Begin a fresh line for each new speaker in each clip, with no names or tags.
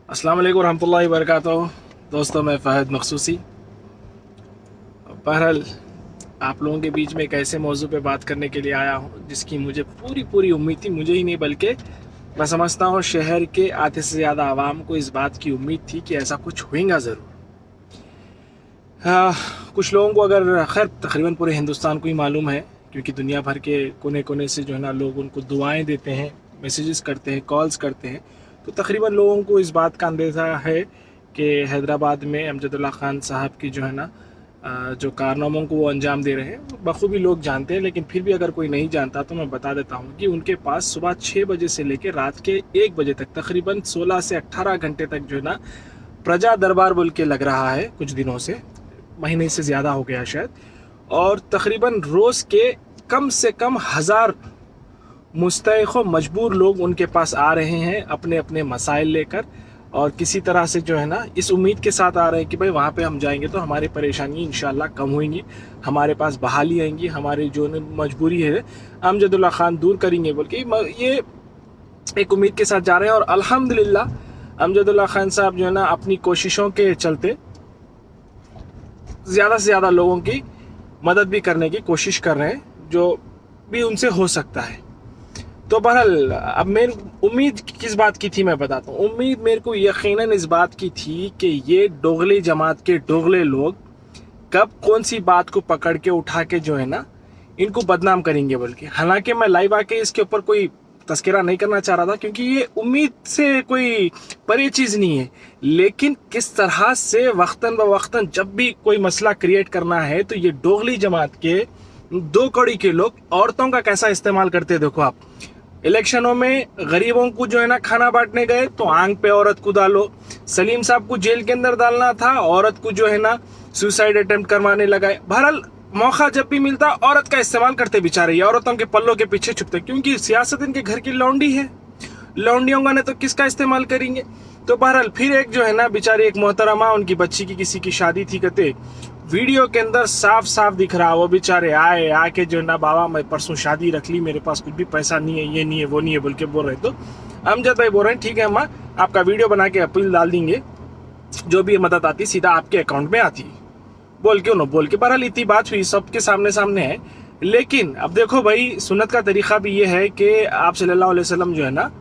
अस्सलाम वालेकुम रहमतुल्लाहि व बरकातहू। दोस्तों, मैं फ़हद मखसूसी। बहरहाल आप लोगों के बीच में एक ऐसे मौजू पे बात करने के लिए आया हूँ जिसकी मुझे पूरी पूरी उम्मीद थी। मुझे ही नहीं बल्कि मैं समझता हूँ शहर के आधे से ज़्यादा आवाम को इस बात की उम्मीद थी कि ऐसा कुछ होगा ज़रूर। कुछ लोगों को अगर खैर तकरीबन पूरे हिंदुस्तान को ही मालूम है, क्योंकि दुनिया भर के कोने कोने से जो है ना लोग उनको दुआएं देते हैं, मैसेजेस करते हैं, कॉल्स करते हैं। तो तकरीबन लोगों को इस बात का अंदेशा है कि हैदराबाद में अमजदुल्ला खान साहब की जो है ना जो कारनामों को वो अंजाम दे रहे हैं वो बखूबी लोग जानते हैं। लेकिन फिर भी अगर कोई नहीं जानता तो मैं बता देता हूँ कि उनके पास सुबह 6 बजे से लेकर रात के 1 बजे तक तकरीबन 16 से 18 घंटे तक जो है ना प्रजा दरबार बोल के लग रहा है। कुछ दिनों से, महीने से ज़्यादा हो गया शायद। और तकरीबन रोज़ के कम से कम 1000 मुस्तैक़ मजबूर लोग उनके पास आ रहे हैं अपने अपने मसाइल लेकर, और किसी तरह से जो है ना इस उम्मीद के साथ आ रहे हैं कि भाई वहाँ पे हम जाएंगे तो हमारी परेशानी इंशाल्लाह कम होंगी, हमारे पास बहाली आएंगी, हमारी जो मजबूरी है अमजदुल्ला खान दूर करेंगे बोल के ये एक उम्मीद के साथ जा रहे हैं। और अल्हम्दुलिल्लाह अमजदुल्ला खान साहब जो है ना अपनी कोशिशों के चलते ज़्यादा से ज़्यादा लोगों की मदद भी करने की कोशिश कर रहे हैं जो भी उनसे हो सकता है। तो बहरहाल अब मेरी उम्मीद किस बात की थी मैं बताता हूँ। उम्मीद मेरे को यकीनन इस बात की थी कि ये डोगली जमात के डोगले लोग कब कौन सी बात को पकड़ के उठा के जो है ना इनको बदनाम करेंगे बोल के। हालांकि मैं लाइव आके इसके ऊपर कोई तस्करा नहीं करना चाह रहा था, क्योंकि ये उम्मीद से कोई परे चीज़ नहीं है। लेकिन किस तरह से वक्तन ब वक्तन जब भी कोई मसला क्रिएट करना है तो ये डोगली जमात के 2 कड़ी के लोग औरतों का कैसा इस्तेमाल करते हैं। देखो आप, इलेक्शनों में गरीबों को जो है ना खाना बांटने गए तो आंग पे औरत को डालो। सलीम साहब को जेल के अंदर डालना था, औरत को जो है ना सुसाइड अटेम्प्ट करवाने लगाए। बहरहाल मौका जब भी मिलता औरत का इस्तेमाल करते बेचारे, ये औरतों के पल्लों के पीछे छुपते, क्योंकि सियासत इनके घर की लौंडी है। लौंडियों का ने तो किसका इस्तेमाल करेंगे। तो बहरहाल फिर एक जो है ना बेचारी एक मोहतरमा, उनकी बच्ची की किसी की शादी थी कहते, वीडियो के अंदर साफ साफ दिख रहा वो बेचारे आए आके जो है ना बाबा मैं परसों शादी रख ली, मेरे पास कुछ भी पैसा नहीं है, ये नहीं है वो नहीं है बोल के बोल रहे। तो अमजद भाई बोल रहे हैं ठीक है अम्मा, आपका वीडियो बना के अपील डाल देंगे, जो भी मदद आती सीधा आपके अकाउंट में आती बोल के बोल के। बहरहाल इतनी बात हुई, सबके सामने सामने है। लेकिन अब देखो भाई, सुन्नत का तरीका भी ये है कि आप सल्लल्लाहु अलैहि वसल्लम जो है ना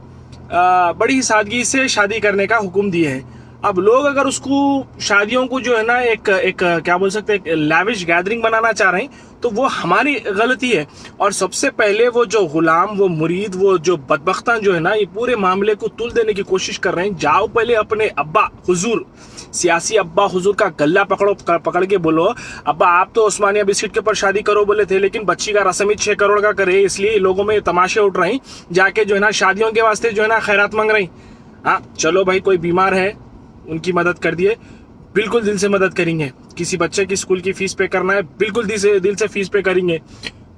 बड़ी सादगी से शादी करने का हुक्म दिए है। अब लोग अगर उसको शादियों को जो है ना एक क्या बोल सकते हैं, लैविश गैदरिंग बनाना चाह रहे हैं तो वो हमारी गलती है। और सबसे पहले वो जो गुलाम, वो मुरीद, वो जो बदबख्तान जो है ना ये पूरे मामले को तुल देने की कोशिश कर रहे हैं। जाओ पहले अपने अब्बा हुजूर, सियासी अब्बा हुजूर का गला पकड़ के बोलो, अब्बा आप तो उस्मानिया बिस्किट के ऊपर शादी करो बोले थे, लेकिन बच्ची का रस्म ही 6 करोड़ का करे, इसलिए लोगों में तमाशे उठ रहे हैं, जाके जो है ना शादियों के वास्ते जो है ना खैरात मांग रही। हाँ चलो भाई, कोई बीमार है उनकी मदद कर दिए, बिल्कुल दिल से मदद करेंगे। किसी बच्चे की स्कूल की फीस पे करना है, बिल्कुल दिल से फीस पे करेंगे।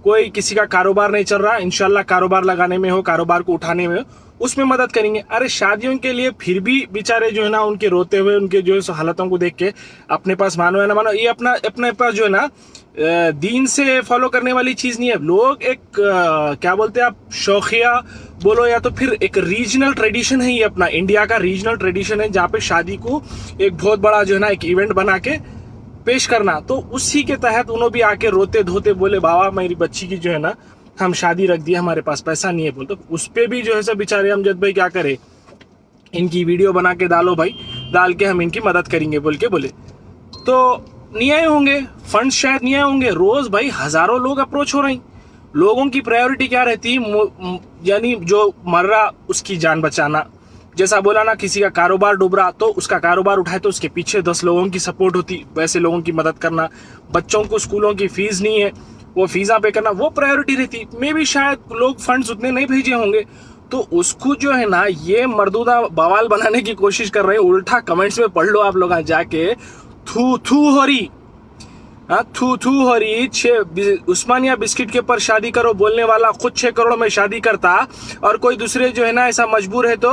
कोई किसी का कारोबार नहीं चल रहा, इंशाल्लाह कारोबार लगाने में हो, कारोबार को उठाने में हो, उसमें मदद करेंगे। अरे शादियों के लिए फिर भी बेचारे जो है ना उनके रोते हुए, उनके जो है हालतों को देख के अपने पास मानो या ना मानो, ये अपने पास जो है ना दीन से फॉलो करने वाली चीज नहीं है। लोग एक क्या बोलते हैं आप, शौकिया बोलो या तो फिर एक रीजनल ट्रेडिशन है, ये अपना इंडिया का रीजनल ट्रेडिशन है, जहाँ पे शादी को एक बहुत बड़ा जो है ना एक इवेंट बना के पेश करना। तो उसी के तहत उन्होंने भी आके रोते धोते बोले बाबा मेरी बच्ची की जो है ना हम शादी रख दी, हमारे पास पैसा नहीं है बोल। तो उस पे भी जो है सब बेचारे अमजद भाई क्या करे, इनकी वीडियो बना के डालो भाई, डाल के हम इनकी मदद करेंगे बोल के बोले। तो नहीं आए होंगे फंड, शायद नहीं आए होंगे। रोज भाई हजारों लोग अप्रोच हो रहे हैं। लोगों की प्रायोरिटी क्या रहती है, यानी जो मर रहा उसकी जान बचाना। जैसा बोला ना, किसी का कारोबार डूब रहा तो उसका कारोबार उठाए तो उसके पीछे 10 लोगों की सपोर्ट होती, वैसे लोगों की मदद करना। बच्चों को स्कूलों की फीस नहीं है, वो फीसा पे करना, वो प्रायोरिटी रहती। मे भी शायद लोग फंड्स उतने नहीं भेजे होंगे, तो उसको जो है ना ये मर्दूदा बवाल बनाने की कोशिश कर रहे हैं। उल्टा कमेंट्स में पढ़ लो आप लोग जाके, थू थू हो रही, थू थू हो रही। उस्मानिया बिस्किट के ऊपर शादी करो बोलने वाला खुद 6 करोड़ में शादी करता, और कोई दूसरे जो है ना ऐसा मजबूर है तो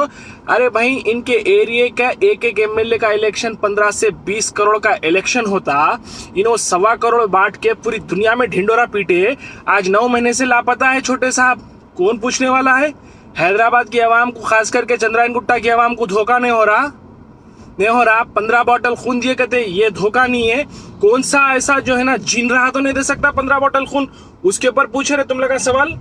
अरे भाई इनके एरिया का एक एमएलए का इलेक्शन 15 से 20 करोड़ का इलेक्शन होता, इन्होंने 1.25 करोड़ बांट के पूरी दुनिया में ढिंडोरा पीटे। आज 9 महीने से लापता है छोटे साहब, कौन पूछने वाला है। हैदराबाद की आवाम को, खास करके चंद्रायन गुट्टा की आवाम को धोखा नहीं हो रहा। नहीं हो रहा, 15 बॉटल खून दिए कहते ये धोखा नहीं है। कौन सा ऐसा जो है ना जिन रहा तो नहीं दे सकता 15 बॉटल खून। उसके ऊपर पूछ रहे तुम लोग का सवाल।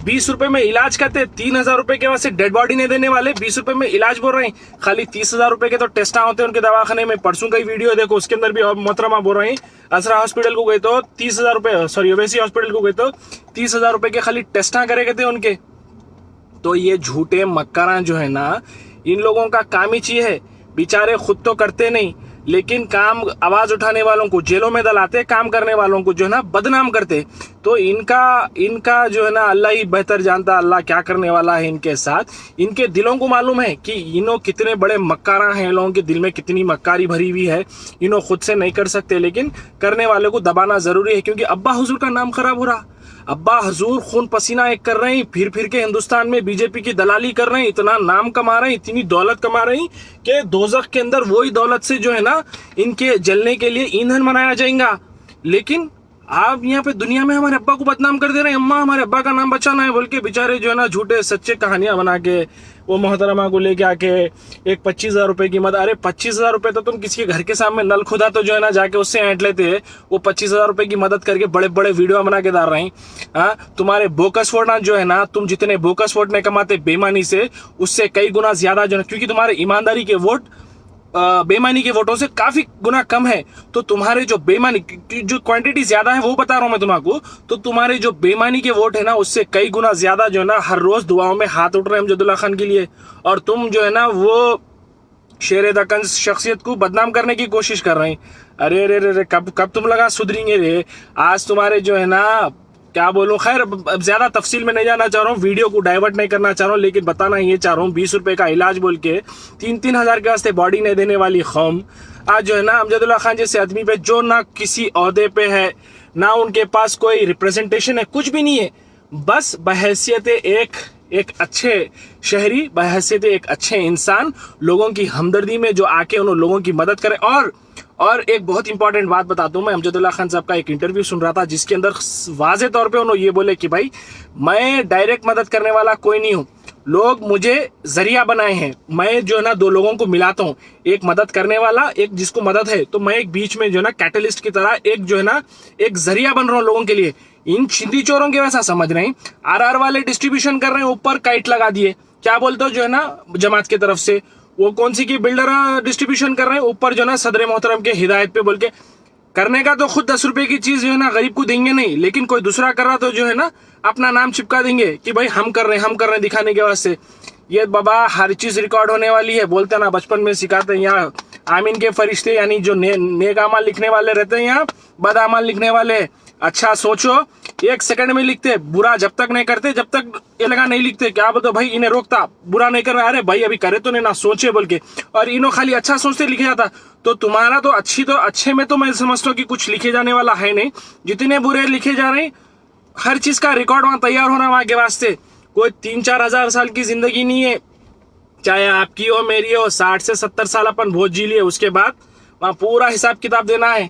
20 रुपए में इलाज करते, 3,000 रुपए के वैसे डेड बॉडी नहीं देने वाले, 20 रुपए में इलाज बोल रहे हैं। खाली 30,000 रुपए के तो टेस्ट होते हैं उनके दवाखाने में। परसों का ही वीडियो देखो, उसके अंदर भी मोहतरमा बोल रहे हैं असरा हॉस्पिटल को गए तो 30,000 रुपए, सॉरी ओवैसी हॉस्पिटल को गए तो 30,000 रुपए के खाली टेस्ट करे कहते उनके। तो ये झूठे मक्कारा जो है ना, इन लोगों का काम ही चाहिए है, बेचारे खुद तो करते नहीं लेकिन काम आवाज उठाने वालों को जेलों में दलाते, काम करने वालों को जो है ना बदनाम करते। तो इनका जो है ना अल्लाह ही बेहतर जानता, अल्लाह क्या करने वाला है इनके साथ। इनके दिलों को मालूम है कि इन्हों कितने बड़े मक्कारा हैं, लोगों के दिल में कितनी मक्कारी भरी हुई है। इन्हों खुद से नहीं कर सकते लेकिन करने वाले को दबाना जरूरी है, क्योंकि अब्बा हुजूर का नाम खराब हो रहा। अब्बा हजूर खून पसीना एक कर रहे हैं, फिर के हिंदुस्तान में बीजेपी की दलाली कर रहे हैं, इतना नाम कमा रहे हैं, इतनी दौलत कमा रहे हैं कि दोजख के अंदर वही दौलत से जो है ना इनके जलने के लिए ईंधन बनाया जाएगा। लेकिन आप यहाँ पे दुनिया में हमारे अब्बा को बदनाम कर दे रहे हैं। अम्मा हमारे अब्बा का नाम बचाना है बोल के बेचारे जो है ना झूठे सच्चे कहानियां बना के वो मोहतरमा को लेके आके एक 25,000 रुपए की मदद। अरे 25,000 रुपए तो तुम किसी के घर के सामने नल खुदा तो जो है ना जाके उससे ऐंठ लेते हैं। वो 25,000 रुपए की मदद करके बड़े बड़े वीडियो बना के डाल रहे हैं। तुम्हारे बोकस वोट जो है ना, तुम जितने बोकस वोट नहीं कमाते बेईमानी से, उससे कई गुना ज्यादा जो है, क्योंकि तुम्हारे ईमानदारी के वोट बेईमानी के वोटों से काफी गुना कम है। तो तुम्हारे जो बेईमानी जो क्वांटिटी ज्यादा है वो बता रहा हूं मैं तुमको, तो तुम्हारे जो बेईमानी के वोट है ना उससे कई गुना ज्यादा जो है ना हर रोज दुआओं में हाथ उठ रहे हैं अमजदुल्ला खान के लिए। और तुम जो है ना वो शेर दक्कन शख्सियत को बदनाम करने की कोशिश कर रहे हैं। अरे रे रे कब तुम लगा सुधरेंगे रे। आज तुम्हारे जो है ना क्या बोलूं, खैर अब ज्यादा तफसील में नहीं जाना चाह रहा हूँ, वीडियो को डाइवर्ट नहीं करना चाह रहा हूँ, लेकिन बताना ये चाह रहा हूँ 20 रुपए का इलाज बोल के 3-3 हजार के वास्ते बॉडी नहीं देने वाली कौम आज जो है ना अमजदुल्ला खान जैसे आदमी पे, जो ना किसी ओहदे पे है ना उनके पास कोई रिप्रेजेंटेशन है, कुछ भी नहीं है, बस बहैसियत एक अच्छे शहरी, बहैसियत एक अच्छे इंसान, लोगों की हमदर्दी में जो आके उन लोगों की मदद करे। और एक बहुत इंपॉर्टेंट बात बताता हूं, मैं अमजदुल्ला खान साहब का एक इंटरव्यू सुन रहा था जिसके अंदर वाज़े तौर पे उन्होंने ये बोले कि भाई मैं डायरेक्ट मदद करने वाला कोई नहीं हूं, लोग मुझे जरिया बनाए हैं। मैं जो है ना दो लोगों को मिलाता हूं, एक मदद करने वाला, एक जिसको मदद है, तो मैं एक बीच में जो है ना कैटलिस्ट की तरह एक जो है ना एक जरिया बन रहा हूं लोगों के लिए। इन छिंदी चोरों के वैसा समझ रहे हैं, आरआर वाले डिस्ट्रीब्यूशन कर रहे हैं, ऊपर काइट लगा दिए, क्या बोलते हो जो है ना जमात की तरफ से, वो कौन सी की बिल्डर डिस्ट्रीब्यूशन कर रहे हैं, ऊपर जो है ना सदर मोहतरम के हिदायत पे बोल के करने का। तो खुद 10 रुपए की चीज जो है ना गरीब को देंगे नहीं, लेकिन कोई दूसरा कर रहा तो जो है ना अपना नाम चिपका देंगे कि भाई हम कर रहे हैं दिखाने के वास्ते। ये बाबा हर चीज रिकॉर्ड होने वाली है, बोलते ना बचपन में सिखाते हैं यहाँ आमीन के फरिश्ते, यानी जो नेक अमाल लिखने वाले रहते हैं, यहाँ बद अमाल लिखने वाले। अच्छा सोचो, 1 सेकंड में लिखते, बुरा जब तक नहीं करते, जब तक ये लगा नहीं लिखते, क्या बोलते भाई इन्हें रोकता बुरा नहीं कर रहा, अरे भाई अभी करे तो नहीं ना सोचे बोल के, और इन्हों खाली अच्छा सोचते लिखे जाता। तो तुम्हारा तो अच्छे में तो मैं समझता हूँ कि कुछ लिखे जाने वाला है नहीं, जितने बुरे लिखे जा रहे हैं हर चीज का रिकॉर्ड वहां तैयार होना वहां के वास्ते। कोई 3-4 हजार साल की जिंदगी नहीं है, चाहे आपकी हो मेरी हो, 60 से 70 साल अपन भोज जी लिए, उसके बाद वहां पूरा हिसाब किताब देना है।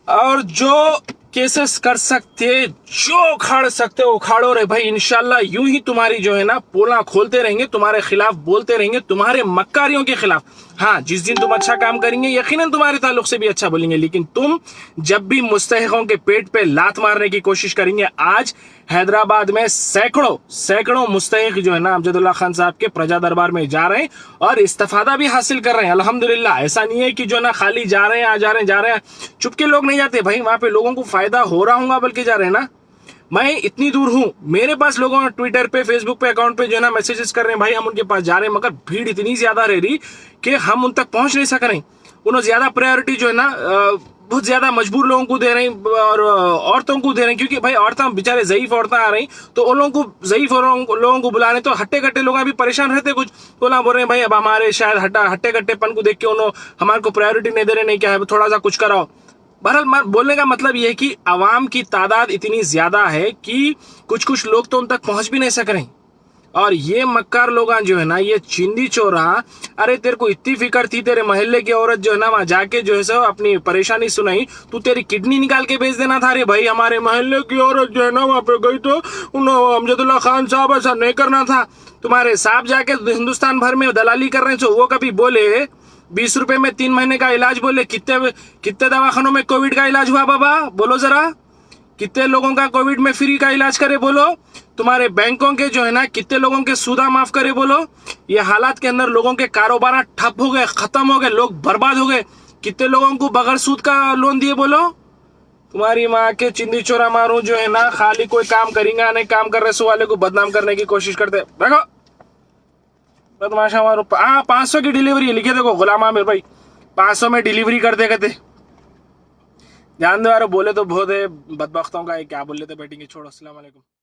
और जो केसेस कर सकते, जो उखाड़ सकते उखाड़ो रे भाई, इंशाल्लाह यूं ही तुम्हारी जो है ना पोला खोलते रहेंगे, तुम्हारे खिलाफ बोलते रहेंगे, तुम्हारे मक्कारियों के खिलाफ। हाँ, जिस दिन तुम अच्छा काम करेंगे यकीनन तुम्हारे ताल्लुक से भी अच्छा बोलेंगे, लेकिन तुम जब भी मुस्तहिकों के पेट पे लात मारने की कोशिश करेंगे, आज हैदराबाद में सैकड़ों मुस्तहिक जो है ना अमजदुल्ला खान साहब के प्रजा दरबार में जा रहे हैं और इस्तिफादा भी हासिल कर रहे हैं अल्हम्दुलिल्लाह। ऐसा नहीं है कि जो है ना खाली जा रहे हैं जा रहे हैं, चुपके लोग नहीं जाते भाई, वहां पे लोगों को फायदा हो रहा होगा बल्कि जा रहे हैं ना। मैं इतनी दूर हूं, मेरे पास लोगों ने ट्विटर पे फेसबुक पे अकाउंट पे जो है ना मैसेजेस कर रहे हैं, भाई हम उनके पास जा रहे हैं, मगर भीड़ इतनी ज्यादा रह रही कि हम उन तक पहुंच नहीं सक रहे। उन्होंने ज्यादा प्रायोरिटी जो है ना बहुत ज्यादा मजबूर लोगों को दे रहे हैं और औरतों को दे रहे हैं, क्योंकि भाई औरतें बेचारे ज़ईफ औरतें आ रही, तो उन लोगों को ज़ईफ लोगों को बुला रहे, तो हट्टे कट्टे लोग अभी परेशान रहते, कुछ बोला बोल रहे हैं भाई अब हमारे शायद हट्टे कट्टेपन को देख के उन्होंने हमारे को प्रायोरिटी नहीं दे रहे, नहीं क्या है थोड़ा सा कुछ कराओ। बहरहाल बोलने का मतलब यह है कि आवाम की तादाद इतनी ज्यादा है कि कुछ लोग तो उन तक पहुंच भी नहीं सक रहे। और ये मक्कार लोग जो है ना, ये चिंदी चोरा, अरे तेरे को इतनी फिक्र थी तेरे मोहल्ले की औरत जो है ना वहां जाके जो है सो अपनी परेशानी सुनाई, तू तेरी किडनी निकाल के भेज देना था। रे भाई हमारे मोहल्ले की औरत जो है ना वहां पे गई तो अमजदुल्ला खान साहब ऐसा नहीं करना था। तुम्हारे साहब जाके हिंदुस्तान भर में दलाली कर रहे हैं, वो कभी बोले 20 रुपए में 3 महीने का इलाज, बोले कितने दवाखानों में कोविड का इलाज हुआ बाबा, बोलो जरा, कितने लोगों का कोविड में फ्री का इलाज करे बोलो। तुम्हारे बैंकों के जो है ना कितने लोगों के सूदा माफ करे बोलो। ये हालात के अंदर लोगों के कारोबार ठप हो गए, खत्म हो गए, लोग बर्बाद हो गए। कितने लोगों को बगैर सूद का लोन दिए बोलो। तुम्हारी माँ के चिंदी चोरा मारू जो है ना, खाली कोई काम करेंगे नहीं, काम कर रहे सो वाले को बदनाम करने की कोशिश करते। देखो बदमाशा मारू। 500 की डिलीवरी लिखे, देखो गुलाम आमिर भाई 500 में डिलीवरी कर दे कहते। ध्यान दो यार, बोले तो बहुत है बदबख्तों का, क्या बोल लेते बैटिंग, छोड़ो। अस्सलाम वालेकुम।